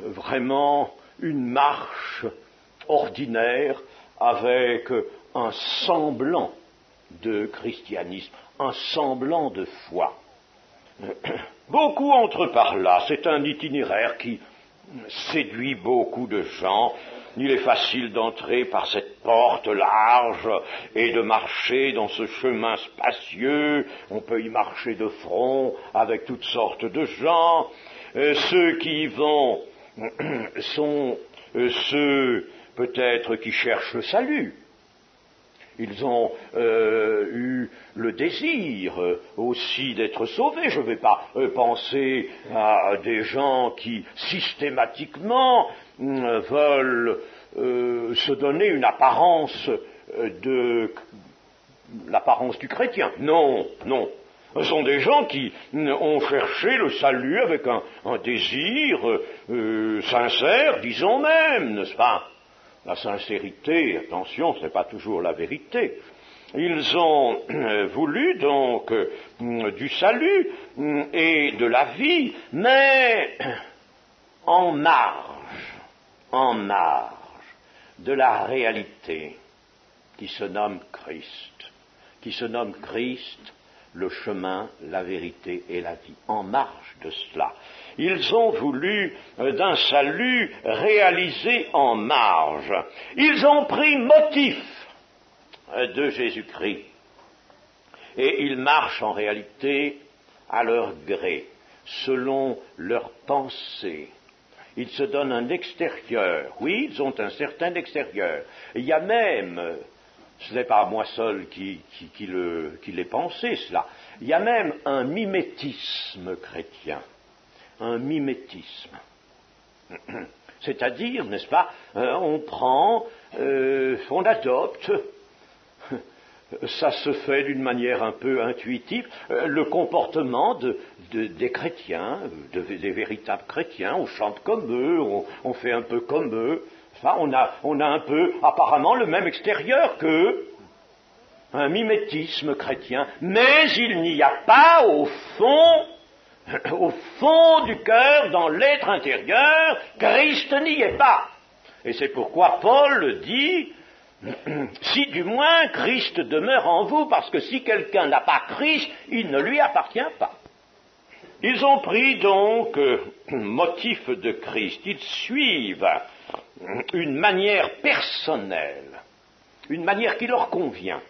vraiment une marche ordinaire avec un semblant de christianisme, un semblant de foi. Beaucoup entrent par là, c'est un itinéraire qui séduit beaucoup de gens. Il est facile d'entrer par cette porte large et de marcher dans ce chemin spacieux. On peut y marcher de front avec toutes sortes de gens. Ceux qui y vont sont ceux peut-être qui cherchent le salut. Ils ont eu le désir aussi d'être sauvés. Je ne vais pas penser à des gens qui systématiquement veulent se donner une apparence l'apparence du chrétien. Non, non. Ce sont des gens qui ont cherché le salut avec un désir sincère, disons même, n'est-ce pas? La sincérité, attention, ce n'est pas toujours la vérité. Ils ont voulu donc du salut et de la vie, mais en marge de la réalité qui se nomme Christ, le chemin, la vérité et la vie, en marge de cela. Ils ont voulu d'un salut réalisé en marge. Ils ont pris motif de Jésus-Christ. Et ils marchent en réalité à leur gré, selon leur pensée. Ils se donnent un extérieur. Oui, ils ont un certain extérieur. Il y a même, ce n'est pas moi seul qui l'ai pensé cela, il y a même un mimétisme chrétien. Un mimétisme. C'est-à-dire, n'est-ce pas, on prend, on adopte, ça se fait d'une manière un peu intuitive, le comportement des chrétiens, des véritables chrétiens. On chante comme eux, on fait un peu comme eux. Enfin, on a un peu apparemment le même extérieur qu'eux, un mimétisme chrétien, mais il n'y a pas au fond du cœur, dans l'être intérieur, Christ n'y est pas. Et c'est pourquoi Paul dit, si du moins Christ demeure en vous, parce que si quelqu'un n'a pas Christ, il ne lui appartient pas. Ils ont pris donc motif de Christ, ils suivent une manière personnelle, une manière qui leur convient,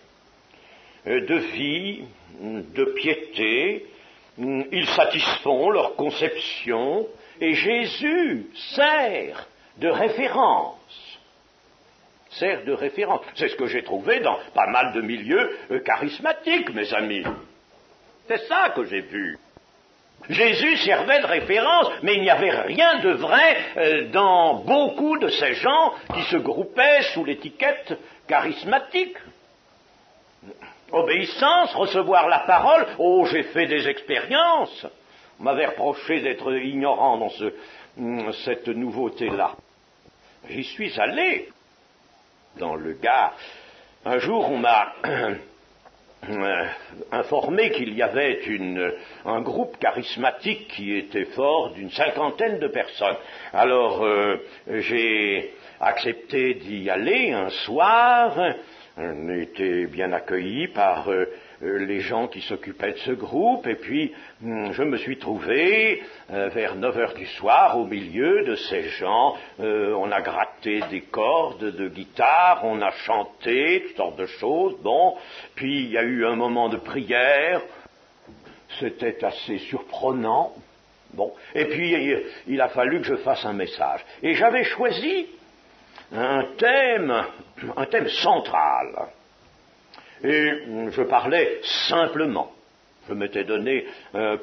de vie, de piété. Ils satisfont leur conception, et Jésus sert de référence. Sert de référence. C'est ce que j'ai trouvé dans pas mal de milieux charismatiques, mes amis. C'est ça que j'ai vu. Jésus servait de référence, mais il n'y avait rien de vrai dans beaucoup de ces gens qui se groupaient sous l'étiquette charismatique. Obéissance, recevoir la parole, oh, j'ai fait des expériences. On m'avait reproché d'être ignorant dans cette nouveauté-là. J'y suis allé dans le Gard. Un jour, on m'a informé qu'il y avait un groupe charismatique qui était fort d'une 50aine de personnes. Alors, j'ai accepté d'y aller un soir. On était bien accueillis par les gens qui s'occupaient de ce groupe, et puis je me suis trouvé vers 9 heures du soir au milieu de ces gens. On a gratté des cordes de guitare, on a chanté toutes sortes de choses, bon, puis il y a eu un moment de prière, c'était assez surprenant, bon, et puis il a fallu que je fasse un message. Et j'avais choisi un thème central. Et je parlais simplement. Je m'étais donné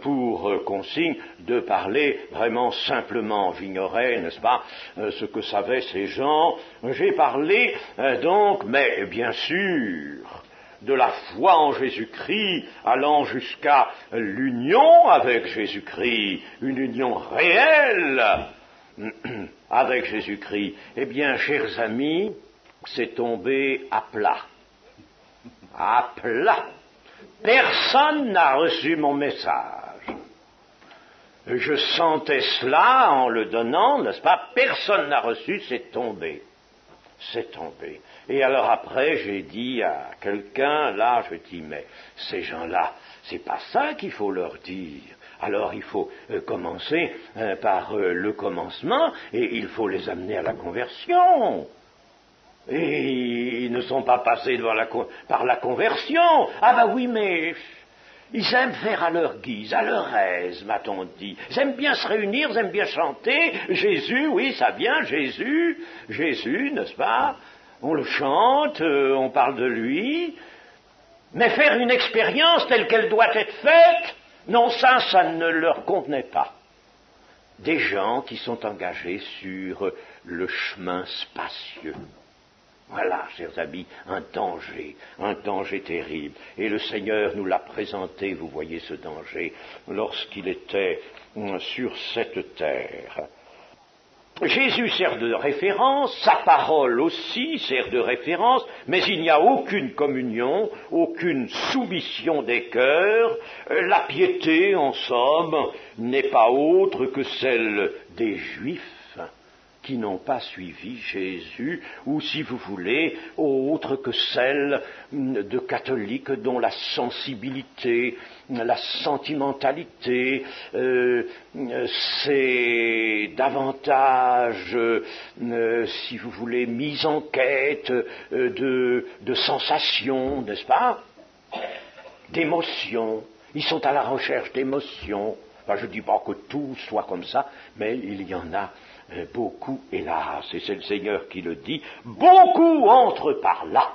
pour consigne de parler vraiment simplement. J'ignorais, n'est-ce pas, ce que savaient ces gens. J'ai parlé donc, mais bien sûr, de la foi en Jésus-Christ, allant jusqu'à l'union avec Jésus-Christ, une union réelle avec Jésus-Christ. Eh bien, chers amis, c'est tombé à plat. À plat. Personne n'a reçu mon message. Je sentais cela en le donnant, n'est-ce pas? Personne n'a reçu, c'est tombé. C'est tombé. Et alors après, j'ai dit à quelqu'un, là, je dis, mais ces gens-là, c'est pas ça qu'il faut leur dire. Alors il faut commencer par le commencement, et il faut les amener à la conversion. Et ils ne sont pas passés par la conversion. Ah ben oui, mais ils aiment faire à leur guise, à leur aise, m'a-t-on dit. Ils aiment bien se réunir, ils aiment bien chanter. Jésus, oui, ça vient, Jésus, n'est-ce pas? On le chante, on parle de lui. Mais faire une expérience telle qu'elle doit être faite, non, ça ne leur convenait pas. Des gens qui sont engagés sur le chemin spacieux. Voilà, chers amis, un danger terrible. Et le Seigneur nous l'a présenté, vous voyez ce danger, lorsqu'il était sur cette terre. Jésus sert de référence, sa parole aussi sert de référence, mais il n'y a aucune communion, aucune soumission des cœurs. La piété, en somme, n'est pas autre que celle des Juifs qui n'ont pas suivi Jésus, ou si vous voulez, autre que celle de catholiques dont la sensibilité, la sentimentalité, c'est davantage, si vous voulez, mise en quête de sensations, n'est-ce pas? D'émotions. Ils sont à la recherche d'émotions. Enfin, je ne dis pas que tout soit comme ça, mais il y en a beaucoup, hélas, et c'est le Seigneur qui le dit, beaucoup entrent par là.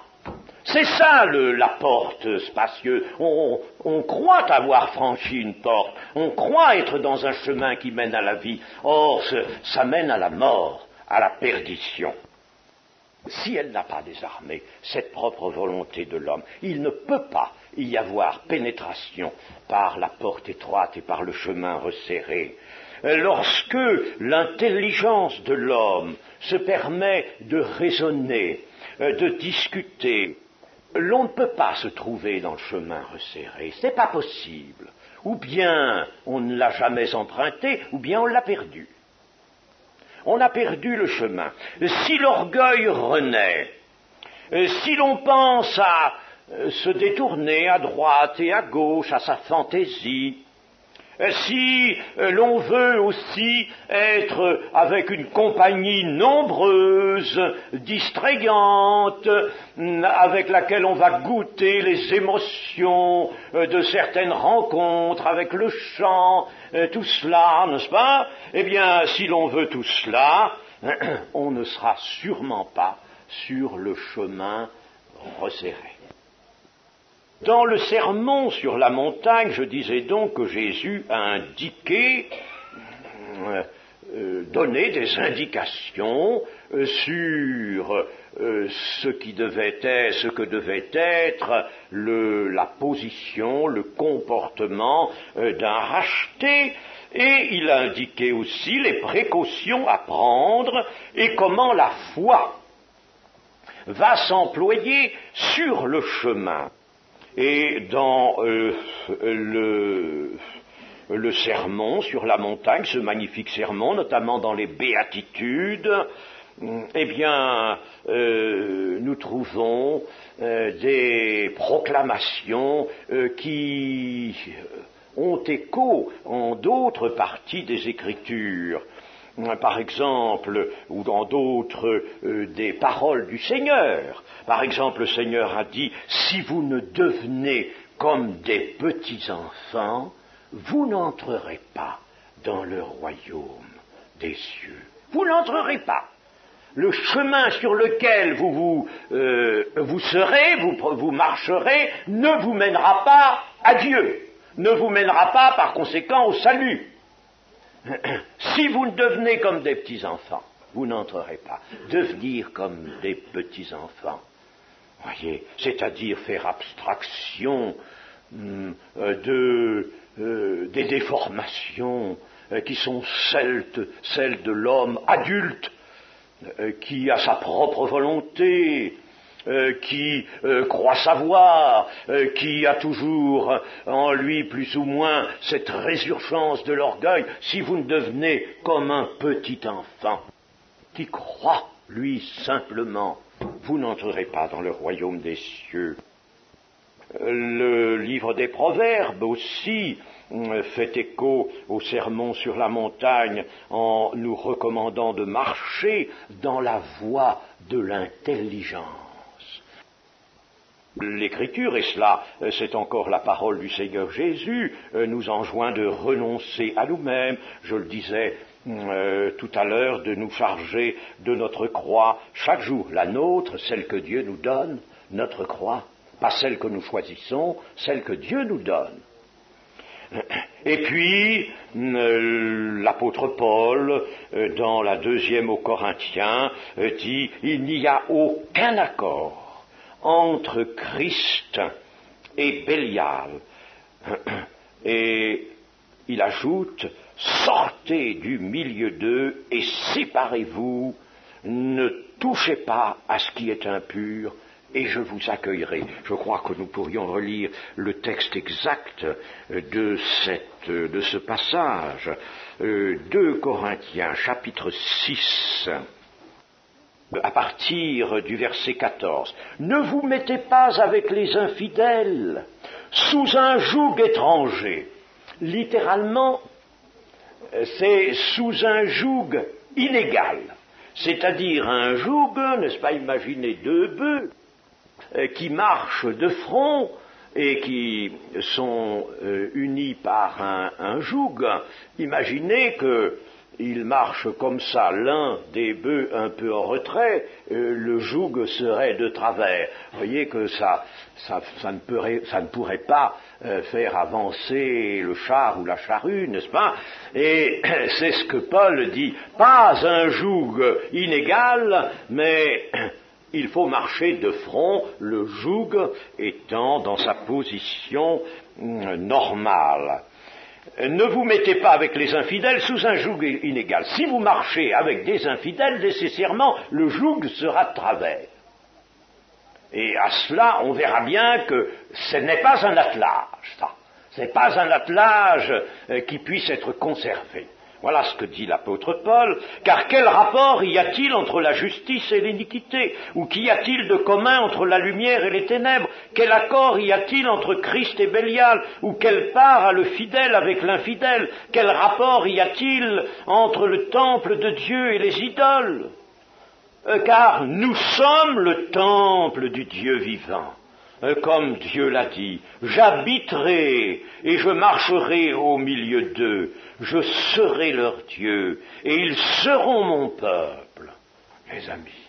C'est ça la porte spacieuse. On croit avoir franchi une porte, on croit être dans un chemin qui mène à la vie. Or, ça mène à la mort, à la perdition. Si elle n'a pas désarmé cette propre volonté de l'homme, il ne peut pas y avoir pénétration par la porte étroite et par le chemin resserré. Lorsque l'intelligence de l'homme se permet de raisonner, de discuter, l'on ne peut pas se trouver dans le chemin resserré, c'est pas possible. Ou bien on ne l'a jamais emprunté, ou bien on l'a perdu. On a perdu le chemin. Si l'orgueil renaît, si l'on pense à se détourner à droite et à gauche, à sa fantaisie, si l'on veut aussi être avec une compagnie nombreuse, distrayante, avec laquelle on va goûter les émotions de certaines rencontres, avec le chant, tout cela, n'est-ce pas? Eh bien, si l'on veut tout cela, on ne sera sûrement pas sur le chemin resserré. Dans le sermon sur la montagne, je disais donc que Jésus a indiqué, donné des indications sur ce que devait être la position, le comportement d'un racheté, et il a indiqué aussi les précautions à prendre et comment la foi va s'employer sur le chemin. Et dans le sermon sur la montagne, ce magnifique sermon, notamment dans les béatitudes, eh bien, nous trouvons des proclamations qui ont écho en d'autres parties des Écritures. Par exemple, ou dans d'autres des paroles du Seigneur. Par exemple, le Seigneur a dit, si vous ne devenez comme des petits-enfants, vous n'entrerez pas dans le royaume des cieux. Vous n'entrerez pas. Le chemin sur lequel vous serez, vous marcherez, ne vous mènera pas à Dieu, ne vous mènera pas par conséquent au salut. Si vous ne devenez comme des petits-enfants, vous n'entrerez pas. Devenir comme des petits-enfants, voyez, c'est-à-dire faire abstraction des déformations qui sont celles de l'homme adulte, qui a sa propre volonté, qui croit savoir, qui a toujours en lui plus ou moins cette résurgence de l'orgueil, si vous ne devenez comme un petit enfant qui croit, lui, simplement, vous n'entrerez pas dans le royaume des cieux. Le livre des Proverbes aussi fait écho au sermon sur la montagne en nous recommandant de marcher dans la voie de l'intelligence. L'Écriture, et cela c'est encore la parole du Seigneur Jésus, nous enjoint de renoncer à nous-mêmes, je le disais tout à l'heure, de nous charger de notre croix chaque jour, la nôtre, celle que Dieu nous donne, notre croix, pas celle que nous choisissons, celle que Dieu nous donne. Et puis, l'apôtre Paul, dans la 2e aux Corinthiens, dit « Il n'y a aucun accord entre Christ et Bélial. » Et il ajoute « Sortez du milieu d'eux et séparez-vous, ne touchez pas à ce qui est impur, et je vous accueillerai. » Je crois que nous pourrions relire le texte exact de ce passage. 2 Corinthiens, chapitre 6, à partir du verset 14. « Ne vous mettez pas avec les infidèles sous un joug étranger. » Littéralement, c'est sous un joug inégal. C'est-à-dire un joug, n'est-ce pas, imaginez deux bœufs qui marchent de front et qui sont unis par un joug, imaginez qu'ils marchent comme ça, l'un des bœufs un peu en retrait, le joug serait de travers. Vous voyez que ça ne pourrait pas faire avancer le char ou la charrue, n'est-ce pas? Et c'est ce que Paul dit, pas un joug inégal, mais il faut marcher de front, le joug étant dans sa position normale. Ne vous mettez pas avec les infidèles sous un joug inégal. Si vous marchez avec des infidèles, nécessairement, le joug sera de travers. Et à cela, on verra bien que ce n'est pas un attelage, ça. Ce n'est pas un attelage qui puisse être conservé. Voilà ce que dit l'apôtre Paul, car quel rapport y a-t-il entre la justice et l'iniquité? Ou qu'y a-t-il de commun entre la lumière et les ténèbres? Quel accord y a-t-il entre Christ et Bélial? Ou quelle part a le fidèle avec l'infidèle? Quel rapport y a-t-il entre le temple de Dieu et les idoles? Car nous sommes le temple du Dieu vivant. Comme Dieu l'a dit, j'habiterai et je marcherai au milieu d'eux, je serai leur Dieu et ils seront mon peuple. Mes amis,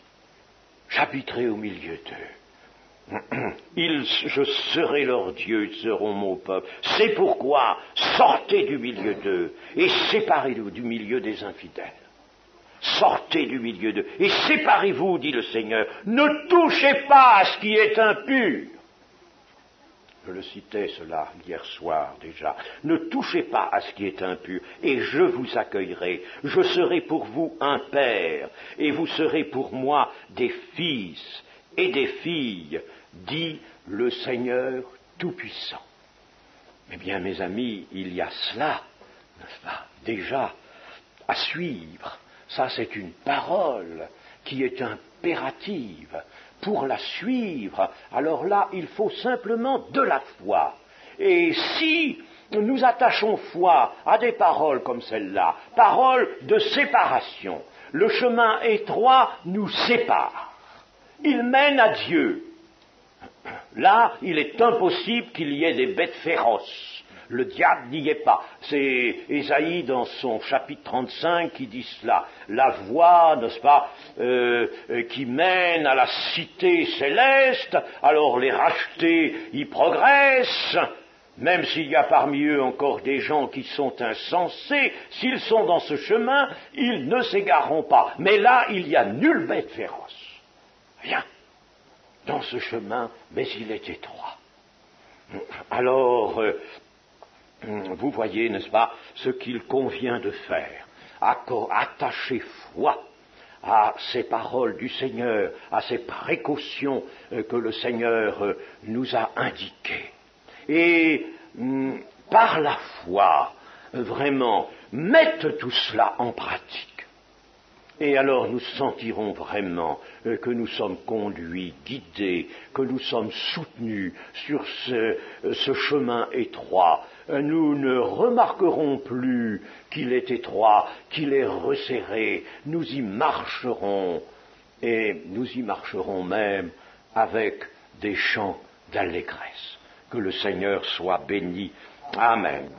j'habiterai au milieu d'eux. Je serai leur Dieu, ils seront mon peuple. C'est pourquoi sortez du milieu d'eux et séparez-vous du milieu des infidèles. Sortez du milieu d'eux et séparez-vous, dit le Seigneur. Ne touchez pas à ce qui est impur. Je le citais cela hier soir déjà. Ne touchez pas à ce qui est impur, et je vous accueillerai. Je serai pour vous un père, et vous serez pour moi des fils et des filles, dit le Seigneur Tout-Puissant. Eh bien, mes amis, il y a cela, n'est-ce pas, déjà, à suivre. Ça, c'est une parole qui est impérative. Pour la suivre, alors là, il faut simplement de la foi. Et si nous attachons foi à des paroles comme celle-là, paroles de séparation, le chemin étroit nous sépare. Il mène à Dieu. Là, il est impossible qu'il y ait des bêtes féroces. Le diable n'y est pas. C'est Ésaïe dans son chapitre 35 qui dit cela. La voie, n'est-ce pas, qui mène à la cité céleste, alors les rachetés y progressent, même s'il y a parmi eux encore des gens qui sont insensés, s'ils sont dans ce chemin, ils ne s'égareront pas. Mais là, il n'y a nulle bête féroce. Rien. Dans ce chemin, mais il est étroit. Alors, vous voyez, n'est-ce pas, ce qu'il convient de faire, attacher foi à ces paroles du Seigneur, à ces précautions que le Seigneur nous a indiquées. Et par la foi, vraiment, mettre tout cela en pratique. Et alors nous sentirons vraiment que nous sommes conduits, guidés, que nous sommes soutenus sur ce chemin étroit. Nous ne remarquerons plus qu'il est étroit, qu'il est resserré. Nous y marcherons, et nous y marcherons même avec des chants d'allégresse. Que le Seigneur soit béni. Amen.